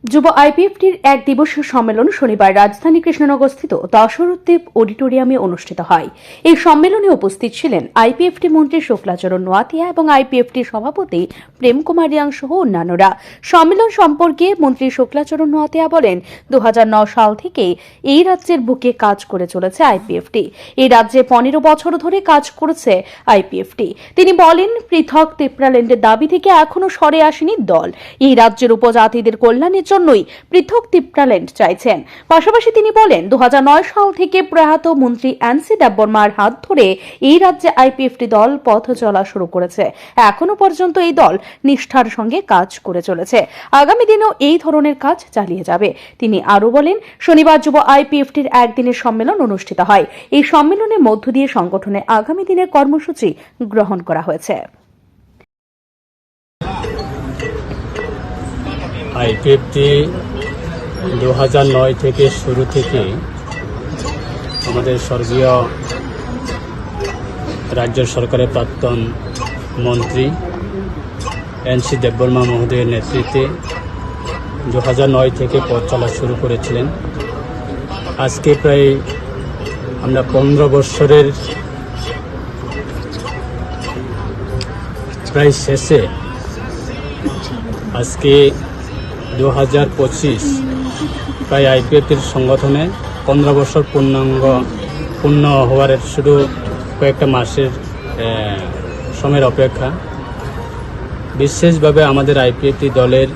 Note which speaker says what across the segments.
Speaker 1: যুব আইপিএফটির এক দিবসীয় সম্মেলন শনিবার রাজধানী কৃষ্ণনগরস্থিত দশরথদেব অডিটোরিয়ামে অনুষ্ঠিত হয়। এই সম্মেলনে উপস্থিত ছিলেন আইপিএফটি মন্ত্রী শুক্লাচরণ নোয়াতিয়া এবং আইপিএফটির সভাপতি প্রেম কুমার রিয়াং সহ অন্যান্যরা। সম্মেলন সম্পর্কে মন্ত্রী শুক্লাচরণ নোয়াতিয়া বলেন, 2009 সাল থেকে এই রাজ্যের বুকে কাজ করে চলেছে আইপিএফটি। এই রাজ্যে 15 বছর ধরে কাজ করেছে আইপিএফটি। তিনি বলেন, পৃথক তিপ্রাল্যান্ডের দাবি থেকে এখনো সরে আসেনি দল। এই রাজ্যের উপজাতিদের কল্যাণের জন্যই পৃথক তিপ্রাল্যান্ড চাইছেন। পাশাপাশি তিনি বলেন, 2009 সাল থেকে প্রয়াত মন্ত্রী এনসি দেববর্মার হাত ধরে এই রাজ্যে আইপিএফটি দল পথ চলা শুরু করেছে। এখনো পর্যন্ত এই দল নিষ্ঠার সঙ্গে কাজ করে চলেছে। আগামী দিনেও এই ধরনের কাজ চালিয়ে যাবে। তিনি আরো বলেন, শনিবার যুব আইপিএফটির একদিনের সম্মেলন অনুষ্ঠিত হয়। এই সম্মেলনের মধ্য দিয়ে সংগঠনের আগামী দিনের কর্মসূচি গ্রহণ করা হয়েছে।
Speaker 2: আইপিএফটি 2009 থেকে শুরু থেকে আমাদের স্বর্গীয় রাজ্য সরকারের প্রাক্তন মন্ত্রী এনসি দেববর্মা মহোদয়ের নেতৃত্বে 2009 থেকে পথ চলা শুরু করেছিলেন। আজকে প্রায় আমরা 15 বৎসরের প্রায় শেষে আজকে 2025 প্রায় আইপিএফটির সংগঠনে 15 বছর পূর্ণ হওয়ার শুধু কয়েকটা মাসের সময়ের অপেক্ষা। বিশেষভাবে আমাদের আইপিএফটি দলের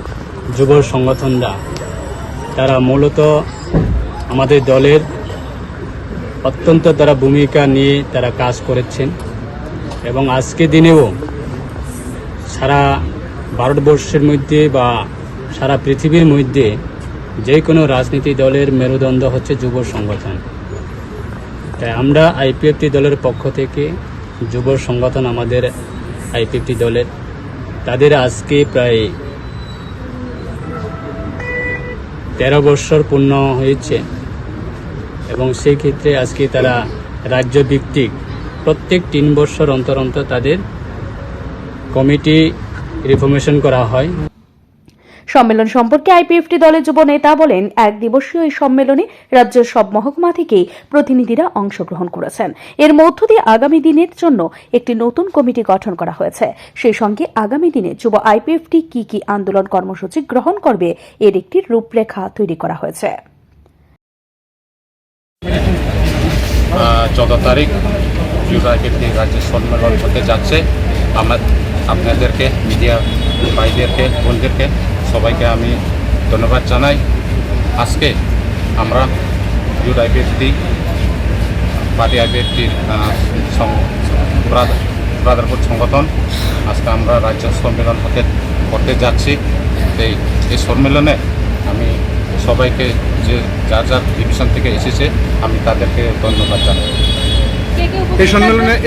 Speaker 2: যুব সংগঠনরা তারা মূলত আমাদের দলের অত্যন্ত তারা ভূমিকা নিয়ে তারা কাজ করেছেন এবং আজকে দিনেও সারা ভারতবর্ষের মধ্যে বা সারা পৃথিবীর মধ্যে যে কোনো রাজনীতি দলের মেরুদণ্ড হচ্ছে যুব সংগঠন। তাই আমরা আইপিএফটি দলের পক্ষ থেকে যুব সংগঠন আমাদের আইপিএফটি দলের তাদের আজকে প্রায় 13 বছর পূর্ণ হয়েছে এবং সেই ক্ষেত্রে আজকে তারা রাজ্য ভিত্তিক প্রত্যেক 3 বছর অন্তর অন্তর তাদের কমিটি রিফর্মেশন করা হয়।
Speaker 1: সম্মেলন সম্পর্কে আইপিএফটি দলের যুব নেতা বলেন, এক দিবসীয় এই সম্মেলনে রাজ্যের সব মহকুমা থেকেই প্রতিনিধিরা অংশগ্রহণ করেছেন। এর মধ্য দিয়ে আগামী দিনের জন্য একটি নতুন কমিটি গঠন করা হয়েছে। সেই সঙ্গে আগামী দিনে যুব আইপিএফটি কি কি আন্দোলন কর্মসূচি গ্রহণ করবে এর একটি রূপরেখা তৈরি করা হয়েছে।
Speaker 3: 14 তারিখ যুব আইপিএফটি রাজ্যের সম্মেলন হতে যাচ্ছে। আপনাদেরকে মিডিয়া ভাইদেরকে বোনদেরকে সবাইকে আমি ধন্যবাদ জানাই। আজকে আমরা যুব আইপিএফটি পার্টি আইপিএফটির ব্রাদারহুড সংগঠন আজকে আমরা রাজ্য সম্মেলন করতে যাচ্ছি। এই সম্মেলনে আমি সবাইকে যে যার যার ডিভিশন থেকে এসেছে আমি তাদেরকে ধন্যবাদ জানাই।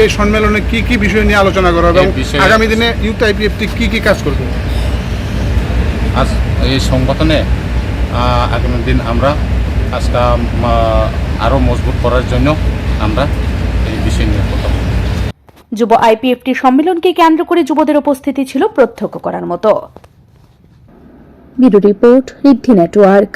Speaker 4: এই সম্মেলনে কি কি বিষয় নিয়ে আলোচনা করা হবে এবং আগামী দিনে ইউথ আইপিএফটি কি কি কাজ করবে?
Speaker 3: আজ এই সংগঠনে আগামী দিন আমরা কাজটা আরও মজবুত করার জন্য আমরা এই বিষয় নিয়ে কথা বলব।
Speaker 1: যুব আইপিএফটি সম্মেলনকে কেন্দ্র করে যুবদের উপস্থিতি ছিল প্রত্যক্ষ করার মতো। ব্যুরো রিপোর্ট, ঋদ্ধি নেটওয়ার্ক।